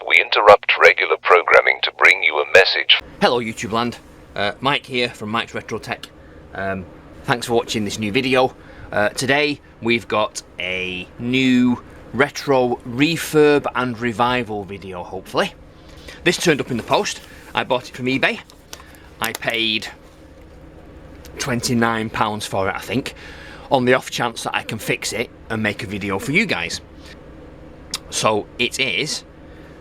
We interrupt regular programming to bring you a message. Hello YouTube land, Mike here from Mike's Retro Tech. Thanks for watching this new video. Today we've got a new retro refurb and revival video, hopefully. This turned up in the post. I bought it from eBay. I paid £29 for it, I think, on the off chance that I can fix it and make a video for you guys. So it is,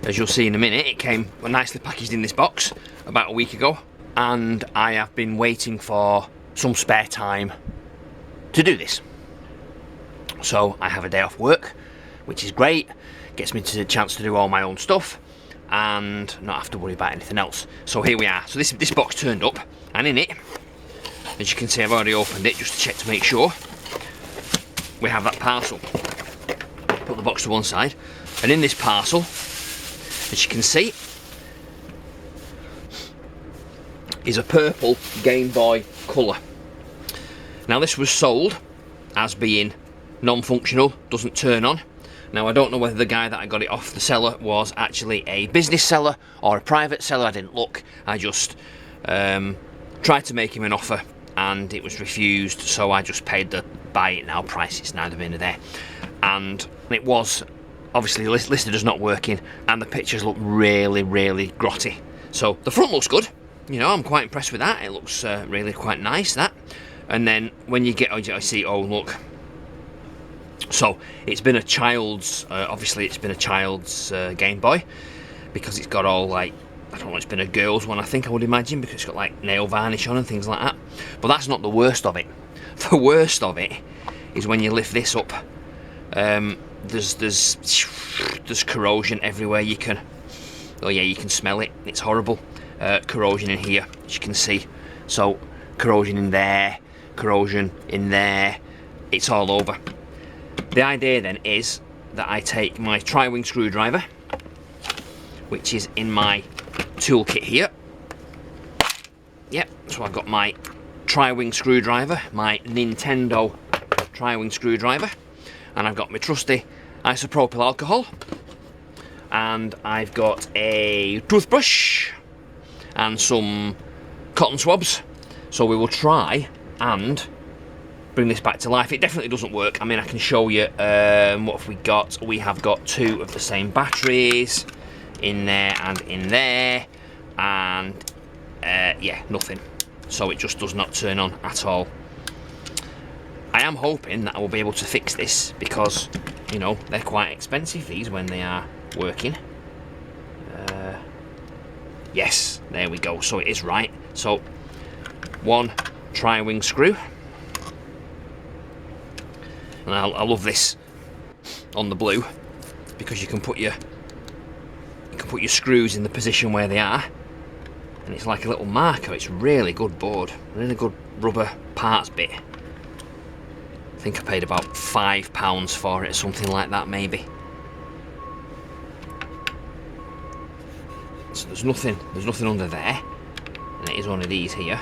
as you'll see in a minute, it came nicely packaged in this box about a week ago, and I have been waiting for some spare time to do this. So I have a day off work, which is great, gets me to the chance to do all my own stuff and not have to worry about anything else. So here we are. So this box turned up, and in it, as you can see, I've already opened it just to check to make sure, we have that parcel. Put the box to one side, and in this parcel, as you can see, is a purple Game Boy Colour. Now this was sold as being non-functional, doesn't turn on. Now I don't know whether the guy that I got it off the seller was actually a business seller or a private seller. I didn't look. I just tried to make him an offer and it was refused, so I just paid the buy it now price. It's neither here nor there. And it was obviously listed as not working, and the pictures look really, really grotty. So the front looks good. You know, I'm quite impressed with that. It looks really quite nice, that. And then when you get, I see, oh look. So it's been a child's, obviously it's been a child's Game Boy, because it's got all like, I don't know, it's been a girl's one, I think, I would imagine, because it's got like nail varnish on and things like that. But that's not the worst of it. The worst of it is when you lift this up. There's corrosion everywhere. You can, oh yeah, you can smell it. It's horrible. Corrosion in here, as you can see. So corrosion in there, corrosion in there. It's all over. The idea then is that I take my tri-wing screwdriver, which is in my toolkit here. Yep, so I've got my tri-wing screwdriver, my Nintendo tri-wing screwdriver, and I've got my trusty isopropyl alcohol, and I've got a toothbrush and some cotton swabs. So we will try and bring this back to life. It definitely doesn't work. I mean, I can show you what have we got. We have got two of the same batteries in there and in there, and yeah, nothing. So it just does not turn on at all. I am hoping that I will be able to fix this, because, you know, they're quite expensive, these, when they are working. Yes, there we go. So it is right. So one tri-wing screw. And I love this on the blue, because you can put your screws in the position where they are, and it's like a little marker. It's really good board, really good rubber parts bit. I think I paid about £5 for it, something like that, maybe. So there's nothing under there, and it is one of these here.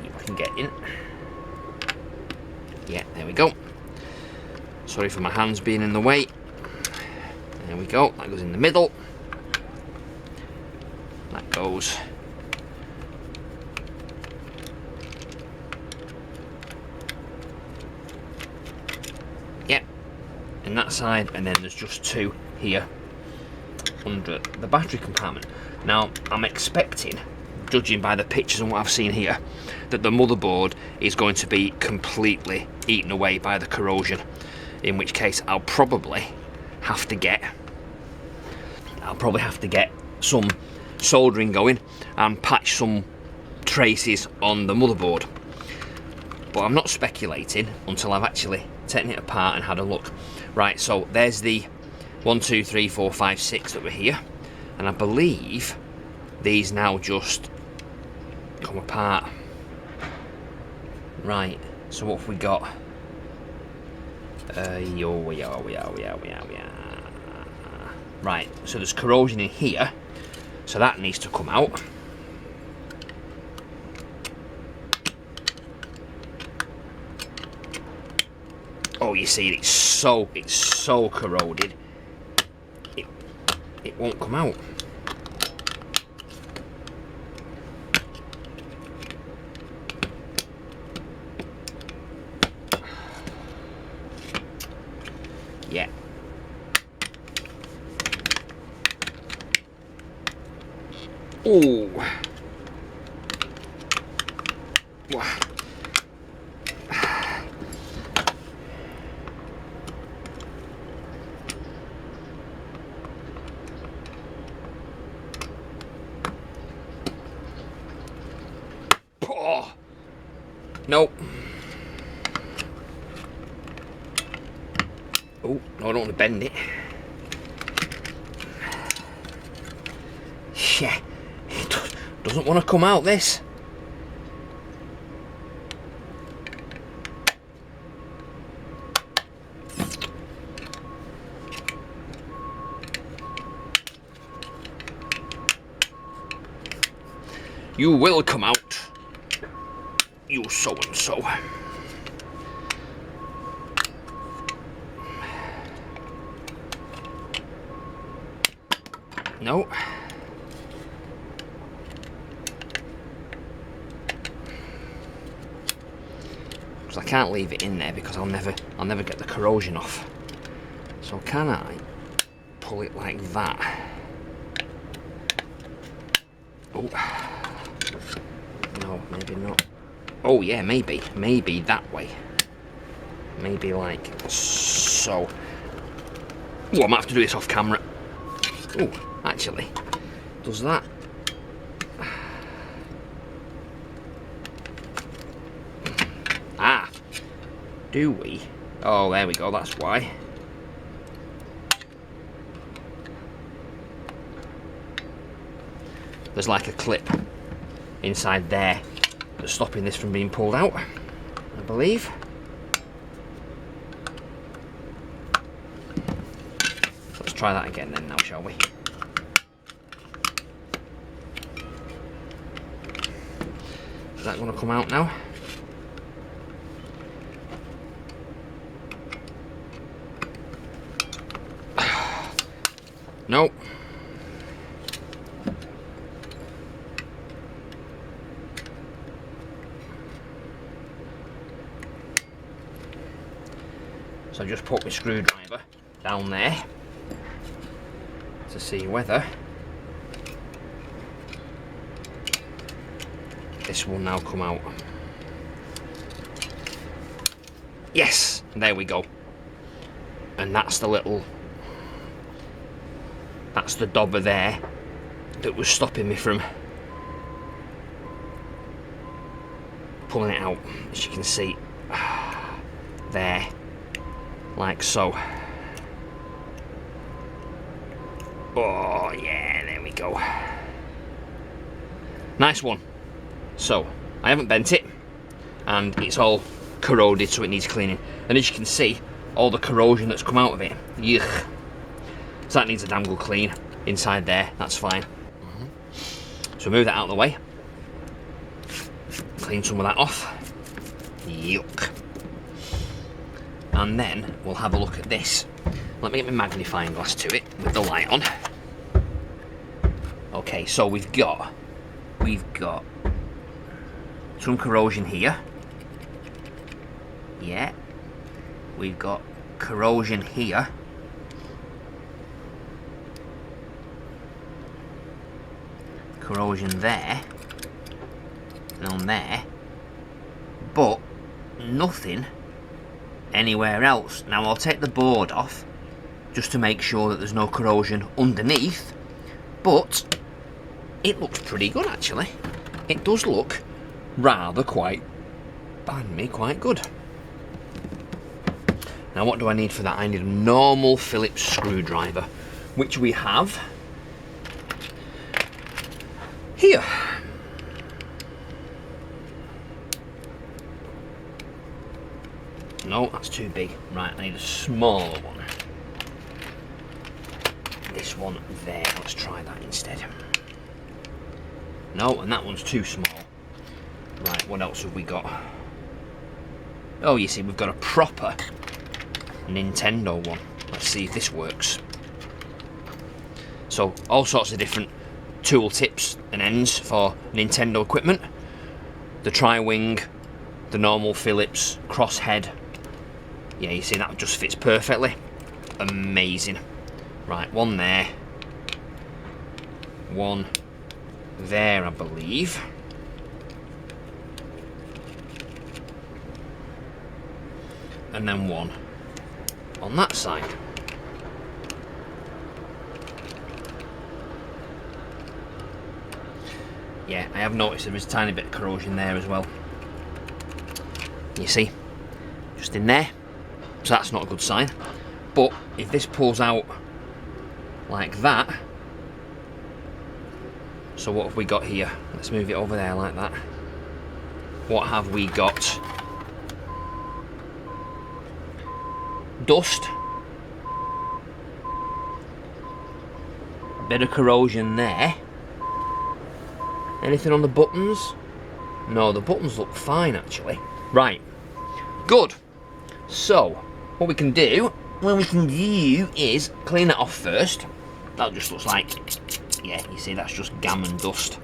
You can get in. Yeah, there we go. Sorry for my hands being in the way. There we go, that goes in the middle. That goes. Yep, in that side, and then there's just two here under the battery compartment. Now, I'm expecting, judging by the pictures and what I've seen here, that the motherboard is going to be completely eaten away by the corrosion, in which case I'll probably have to get some soldering going and patch some traces on the motherboard. But I'm not speculating until I've actually taken it apart and had a look. Right, so there's the 1, 2, 3, 4, 5, 6 that were here, and I believe these now just come apart. Right, so what have we got? Right, so there's corrosion in here, so that needs to come out. Oh, you see, it's so corroded. It won't come out. Yeah. Oh. Oh. Nope. Oh, no, I don't want to bend it. Yeah, it doesn't want to come out, this. You will come out, you so-and-so. No. Because I can't leave it in there because I'll never get the corrosion off. So can I pull it like that? Oh. No, maybe not. Oh yeah, maybe that way. Maybe like so. Oh, I might have to do this off camera. Oh, actually, does that? Ah, do we? Oh, there we go, that's why. There's like a clip inside there that's stopping this from being pulled out, I believe. Let's try that again then now, shall we? Is that going to come out now? Nope. So I just put my screwdriver down there to see whether this will now come out. Yes, there we go. And that's the little, that's the dobber there that was stopping me from pulling it out, as you can see there, like so. Oh yeah, there we go. Nice one. So I haven't bent it and it's all corroded, so it needs cleaning, and as you can see, all the corrosion that's come out of it, yuck. So that needs a damn good clean inside there. That's fine. So move that out of the way, clean some of that off. Yuck. And then we'll have a look at this. Let me get my magnifying glass to it with the light on. Okay, so we've got some corrosion here. Yeah. We've got corrosion here. Corrosion there. And on there. But nothing anywhere else. Now I'll take the board off just to make sure that there's no corrosion underneath, but it looks pretty good actually. It does look rather quite good. Now what do I need for that? I need a normal Phillips screwdriver, which we have here. No, that's too big. Right, I need a smaller one. This one there, let's try that instead. No, and that one's too small. Right, what else have we got? Oh, you see, we've got a proper Nintendo one. Let's see if this works. So all sorts of different tool tips and ends for Nintendo equipment. The tri-wing, the normal Phillips, crosshead. Yeah, you see that just fits perfectly. Amazing. Right, one there. One there, I believe. And then one on that side. Yeah, I have noticed there is a tiny bit of corrosion there as well. You see, just in there. So that's not a good sign. But if this pulls out like that, so what have we got here? Let's move it over there like that. What have we got? Dust. Bit of corrosion there. Anything on the buttons? No, the buttons look fine actually. Right, good. So, what we can do is clean it off first. That just looks like, yeah, you see that's just gammon dust.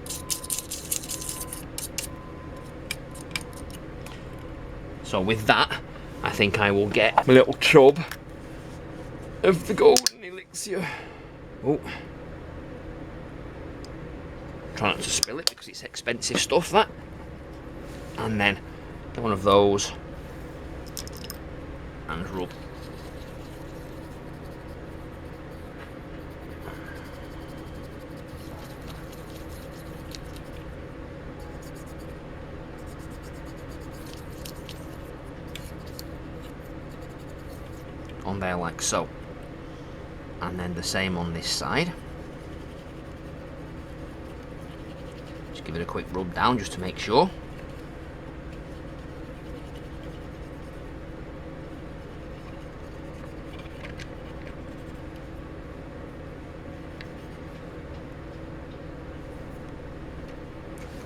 So with that, I think I will get my little tub of the golden elixir. Oh. Try not to spill it because it's expensive stuff, that. And then get one of those and rub. On there like so. And then the same on this side. Just give it a quick rub down just to make sure.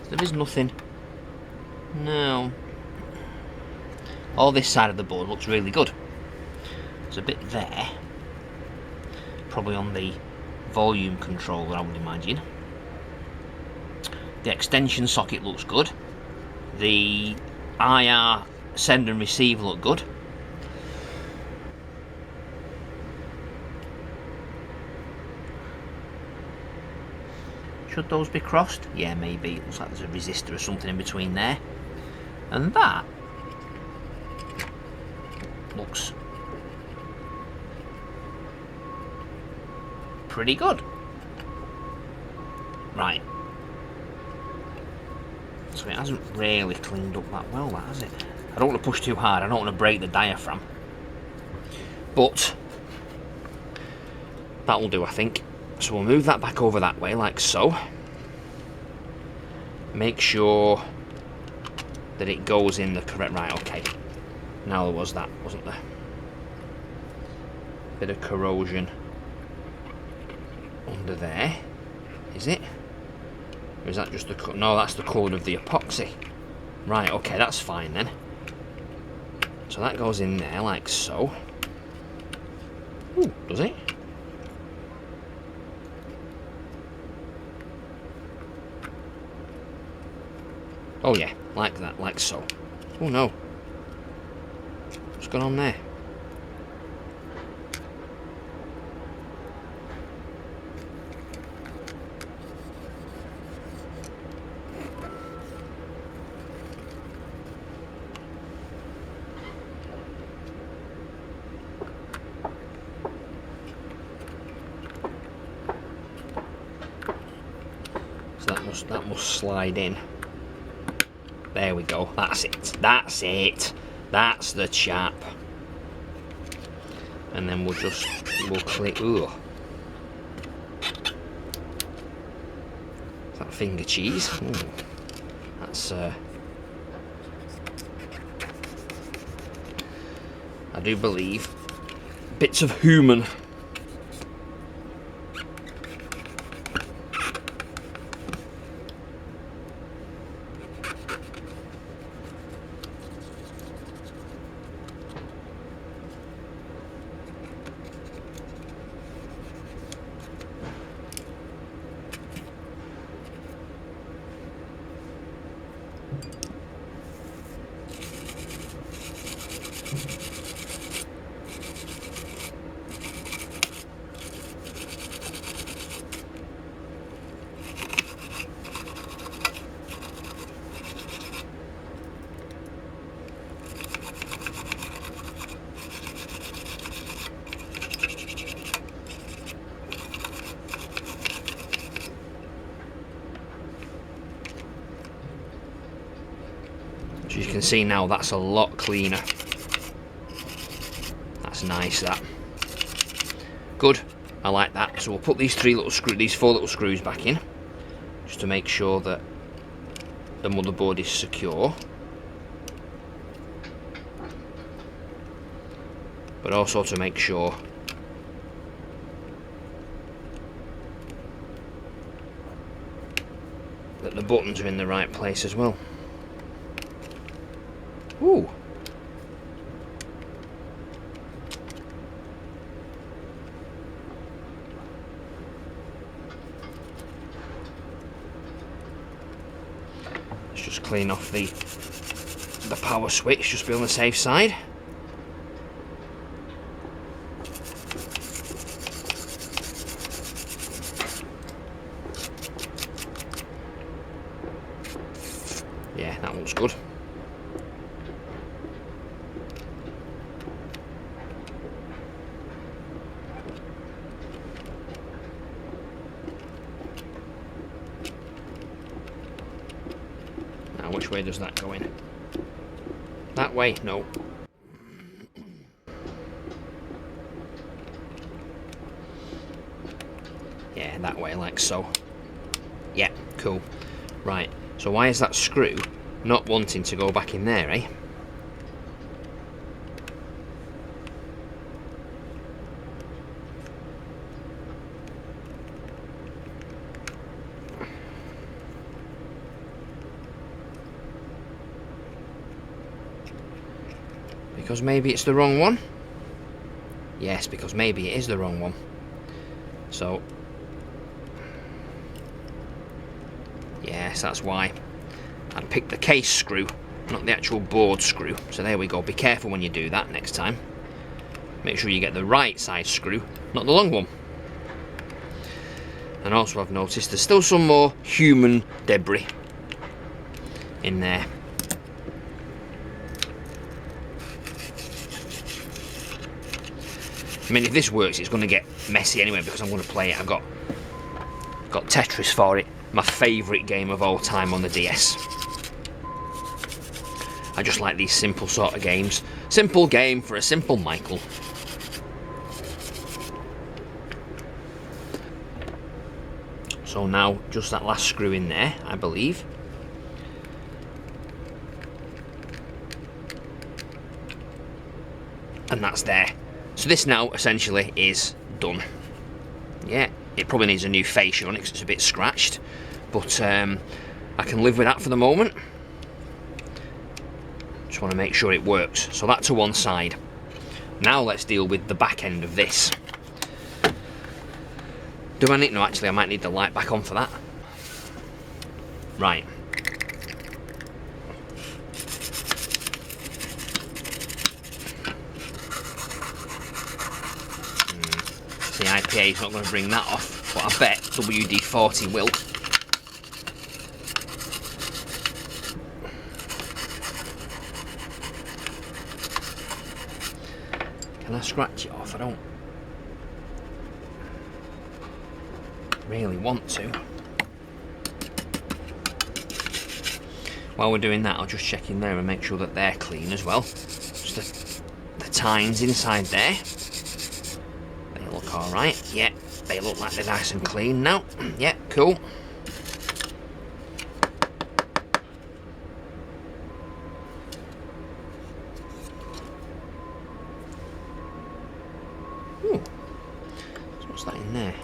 There is nothing. No. All this side of the board looks really good. There's a bit there. Probably on the volume controller, I would imagine. The extension socket looks good. The IR send and receive look good. Should those be crossed? Yeah, maybe. It looks like there's a resistor or something in between there. And that looks pretty good. Right. So it hasn't really cleaned up that well, that, has it? I don't want to push too hard. I don't want to break the diaphragm. But that will do, I think. So we'll move that back over that way, like so. Make sure that it goes in the correct... Right, okay. Now there was that, wasn't there? Bit of corrosion under there. Is it? Or is that just the... No, that's the colour of the epoxy. Right, okay, that's fine then. So that goes in there, like so. Ooh, does it? Oh yeah, like that, like so. Oh no. What's going on there? So that must slide in. There we go. That's it. That's it. That's the chap. And then we'll click. Ooh. Is that finger cheese? Ooh. That's I do believe bits of human. can see now that's a lot cleaner. That's nice, that. Good, I like that. So we'll put these these 4 little screws back in, just to make sure that the motherboard is secure. But also to make sure that the buttons are in the right place as well. Ooh. Let's just clean off the power switch, just be on the safe side. Yeah, that looks good. Now, which way does that go in? That way? No. Yeah, that way, like so. Yeah, cool. Right, so why is that screw not wanting to go back in there, eh? Because maybe it's the wrong one? Yes, because maybe it is the wrong one. So, yes, that's why. I'd pick the case screw, not the actual board screw. So there we go. Be careful when you do that next time. Make sure you get the right size screw, not the long one. And also I've noticed there's still some more human debris in there. I mean, if this works, it's going to get messy anyway, because I'm going to play it. I've got Tetris for it, my favourite game of all time on the DS. I just like these simple sort of games. Simple game for a simple Michael. So now, just that last screw in there, I believe. And that's there. So this now essentially is done. Yeah, it probably needs a new fascia on it because it's a bit scratched, but I can live with that for the moment. Just want to make sure it works. So that to one side. Now let's deal with the back end of this. Do I need... No, actually I might need the light back on for that. Right. The IPA is not going to bring that off, but I bet WD-40 will. Can I scratch it off? I don't really want to. While we're doing that, I'll just check in there and make sure that they're clean as well. Just the tines inside there. Alright, yeah, they look like they're nice and clean now. Yeah, cool. Ooh. So what's that in there?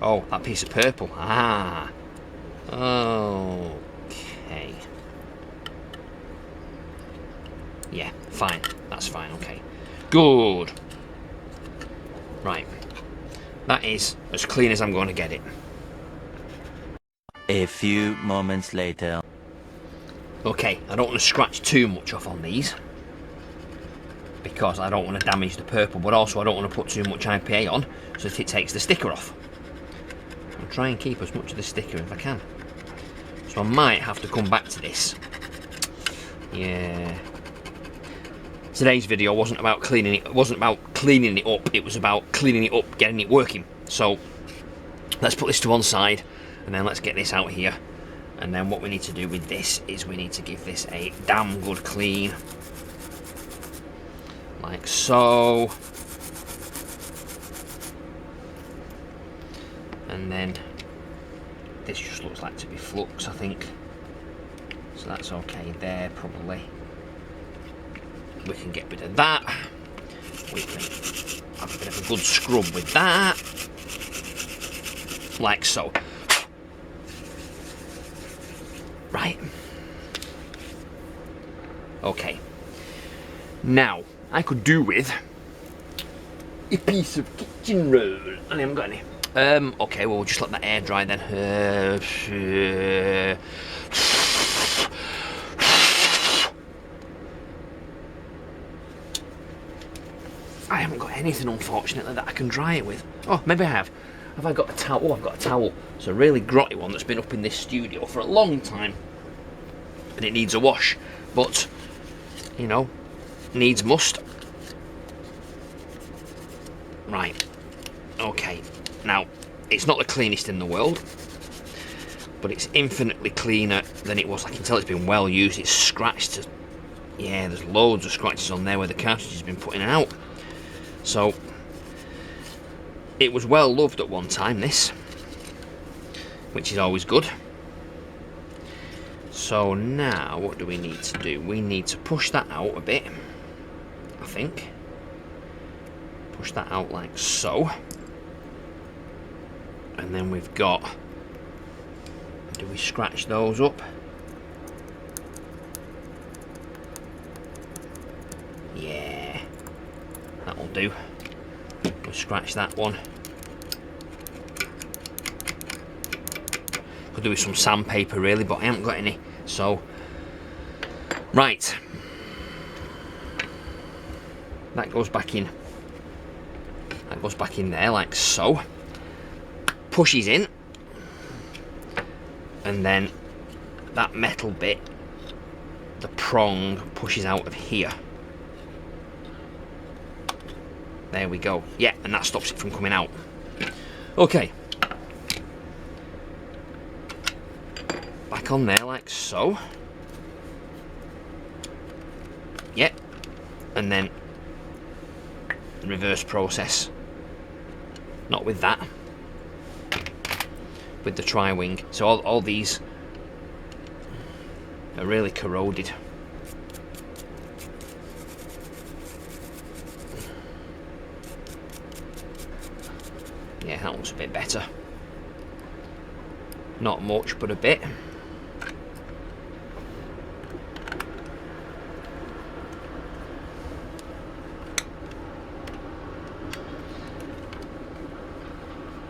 Oh, that piece of purple. Ah. Okay. Yeah, fine. That's fine, okay. Good. Right. That is as clean as I'm going to get it. A few moments later. Okay, I don't want to scratch too much off on these, because I don't want to damage the purple, but also I don't want to put too much IPA on so that it takes the sticker off. I'll try and keep as much of the sticker if I can. So I might have to come back to this. Yeah. Today's video wasn't about cleaning it. It wasn't about cleaning it up. It was about cleaning it up, getting it working. So let's put this to one side, and then let's get this out here And then what we need to do with this is we need to give this a damn good clean. Like so. And then this just looks like to be flux, I think. So that's okay there, probably. We can get rid of that. We can have a bit of a good scrub with that. Like so. Right. Okay. Now, I could do with a piece of kitchen roll. I haven't got any. Okay, well, we'll just let that air dry then. I haven't got anything, unfortunately, that I can dry it with. Oh, maybe I have. Have I got a towel? Oh, I've got a towel. It's a really grotty one that's been up in this studio for a long time. And it needs a wash. But, you know, needs must. Right. Okay. Now, it's not the cleanest in the world. But it's infinitely cleaner than it was. I can tell it's been well used. It's scratched. Yeah, there's loads of scratches on there where the cartridge has been put in and out. So, it was well loved at one time, this, which is always good. So now, what do we need to do? We need to push that out a bit, I think. Push that out like so. And then we've got, do we scratch those up? Yeah, that'll do. We'll scratch that one. Could do with some sandpaper really, but I haven't got any. So, right. That goes back in. That goes back in there like so. Pushes in. And then that metal bit, the prong, pushes out of here. There we go. Yeah, and that stops it from coming out. Okay. Back on there like so. Yep. And then reverse process. Not with that. With the tri-wing. So all these are really corroded. Yeah, that looks a bit better. Not much, but a bit.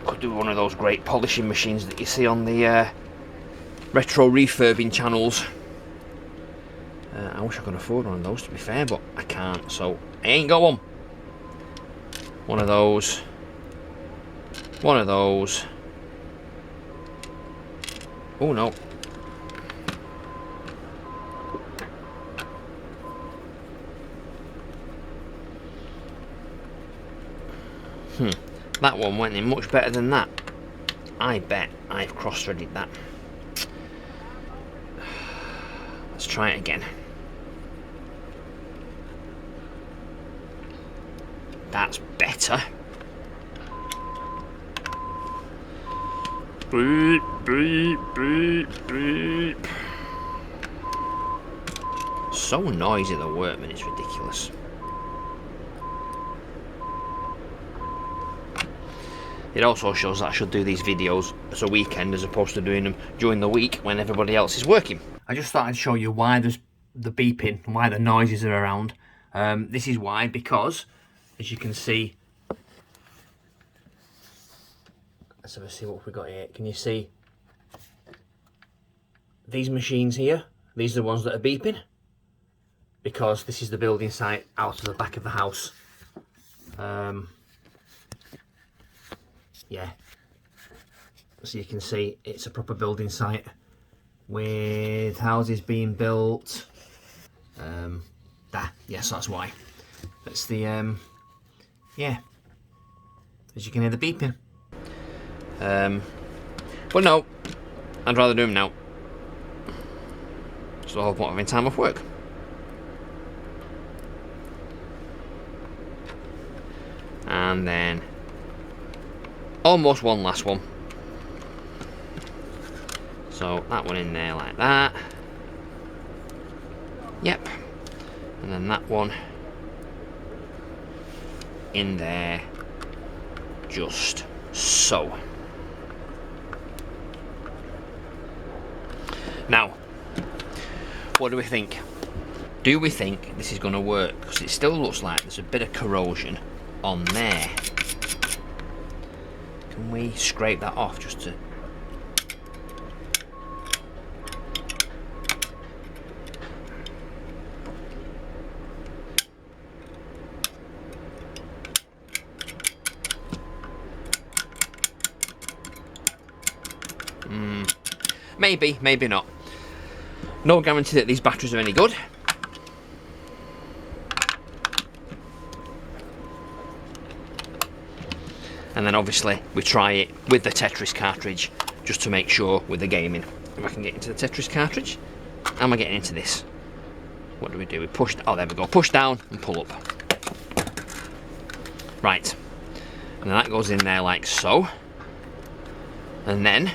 Could do one of those great polishing machines that you see on the retro refurbing channels. I wish I could afford one of those, to be fair, but I can't, so I ain't got one. One of those. One of those. Oh no. That one went in much better than that. I bet I've cross-threaded that. Let's try it again. That's better. Beep, beep, beep, beep. So noisy, the workman, it's ridiculous. It also shows that I should do these videos as a weekend as opposed to doing them during the week when everybody else is working. I just thought I'd show you why there's the beeping and why the noises are around. This is why, because, as you can see, let's have a see what we've got here. Can you see these machines here? These are the ones that are beeping because this is the building site out of the back of the house. Yeah, so you can see it's a proper building site with houses being built. Yes, that's why. That's the yeah, as you can hear the beeping. But no, I'd rather do them now. That's the whole point of having time off work. And then almost one last one. So that one in there like that. Yep. And then that one in there just so. Now, what do we think? Do we think this is going to work? Because it still looks like there's a bit of corrosion on there. Can we scrape that off just to... Maybe, maybe not. No guarantee that these batteries are any good. And then obviously we try it with the Tetris cartridge just to make sure with the gaming. If I can get into the Tetris cartridge, how am I getting into this? What do? We push, oh there we go, push down and pull up. Right, and then that goes in there like so. And then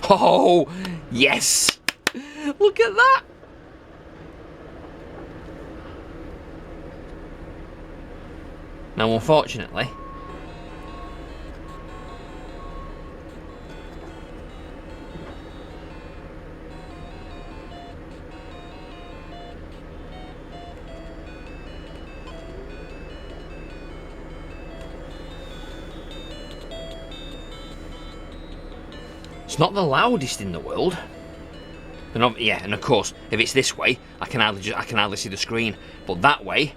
oh, yes! Look at that! Now, unfortunately, it's not the loudest in the world. And yeah, and of course, if it's this way, I can hardly see the screen. But that way,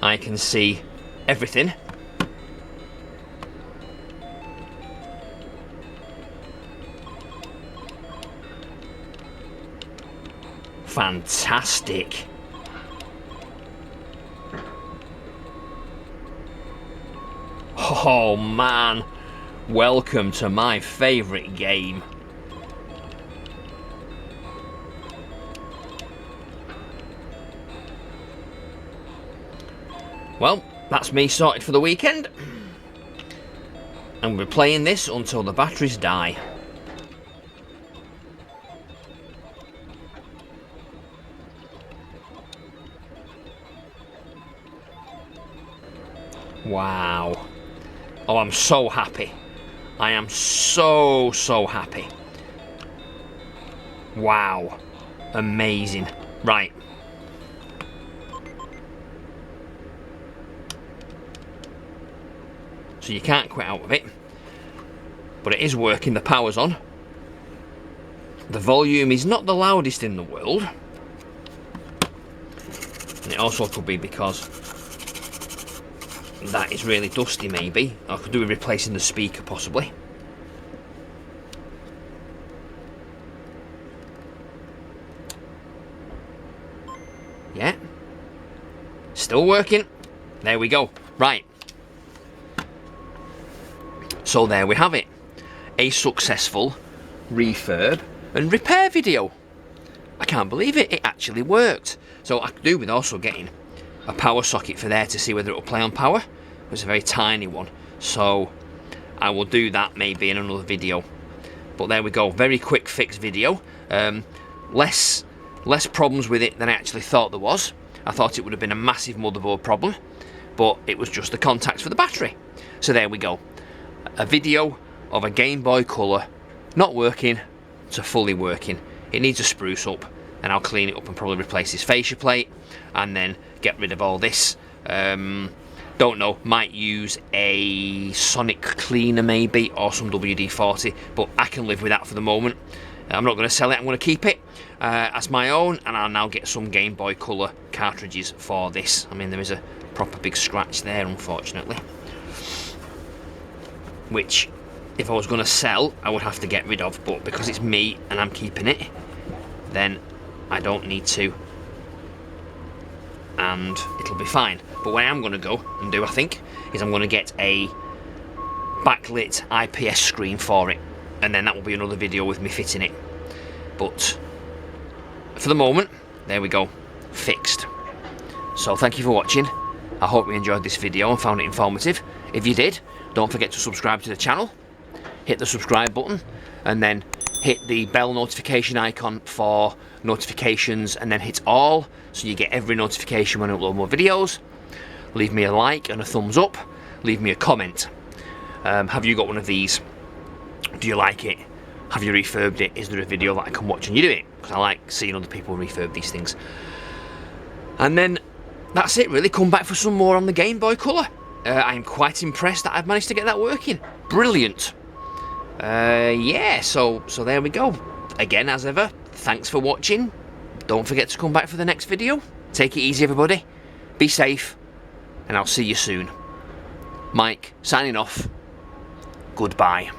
I can see everything. Fantastic. Oh man, welcome to my favourite game. Well, that's me sorted for the weekend. And we're playing this until the batteries die. Wow. Oh, I'm so happy. I am so happy. Wow. Amazing. Right. So you can't quit out of it, but it is working, the power's on. The volume is not the loudest in the world, and it also could be because that is really dusty maybe. I could do with replacing the speaker possibly. Yeah, still working. There we go. Right. So there we have it, a successful refurb and repair video. I can't believe it, it actually worked. So I could do with also getting a power socket for there to see whether it will play on power. It was a very tiny one, so I will do that maybe in another video. But there we go, very quick fix video. Less problems with it than I actually thought there was. I thought it would have been a massive motherboard problem, but it was just the contacts for the battery. So there we go. A video of a Game Boy Colour not working to fully working. It needs a spruce up, and I'll clean it up and probably replace this fascia plate and then get rid of all this. Don't know, might use a sonic cleaner maybe, or some WD-40, but I can live with that for the moment. I'm not going to sell it, I'm going to keep it as my own, and I'll now get some Game Boy Colour cartridges for this. I mean, there is a proper big scratch there, unfortunately, which if I was going to sell I would have to get rid of, but because it's me and I'm keeping it, then I don't need to, and it'll be fine. But what I am going to go and do, I think, is I'm going to get a backlit IPS screen for it, and then that will be another video with me fitting it. But for the moment, there we go, fixed. So thank you for watching. I hope you enjoyed this video and found it informative. If you did, don't forget to subscribe to the channel, hit the subscribe button, and then hit the bell notification icon for notifications, and then hit all so you get every notification when I upload more videos. Leave me a like and a thumbs up, leave me a comment. Have you got one of these? Do you like it? Have you refurbed it? Is there a video that I can watch and you do it? Because I like seeing other people refurb these things. And then that's it really. Come back for some more on the Game Boy Colour. I'm quite impressed that I've managed to get that working. Brilliant. Yeah, so there we go. Again, as ever, thanks for watching. Don't forget to come back for the next video. Take it easy, everybody. Be safe, and I'll see you soon. Mike, signing off. Goodbye.